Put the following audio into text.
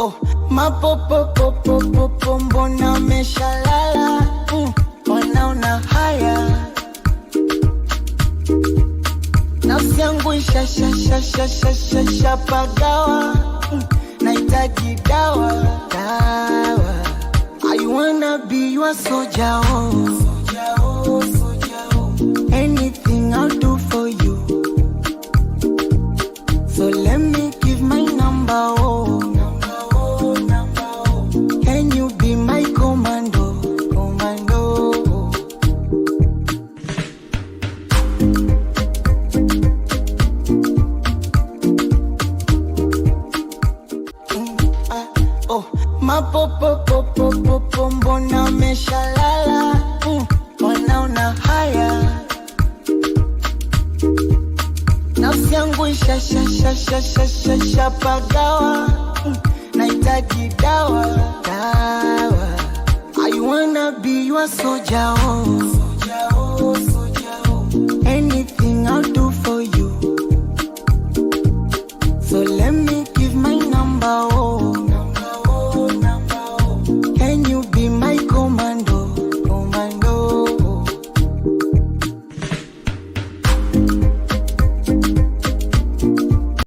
oh, mapopopopopopo mbona umeshalala? Wanaona haya, nafsi yangu ishapagawa, nahitaji dawa, dawa. I wanna be your soldier, oh, anything I'll do for you. So let me give my number, oh. Can you be my commando, commando? Oh, mapopopopopopo mbona umeshalala? Wanaona haya, nafsi yangu ishapagawa, nahitaji dawa, dawa. I wanna be your soldier, oh, anything I'll do for you. So let me give my number,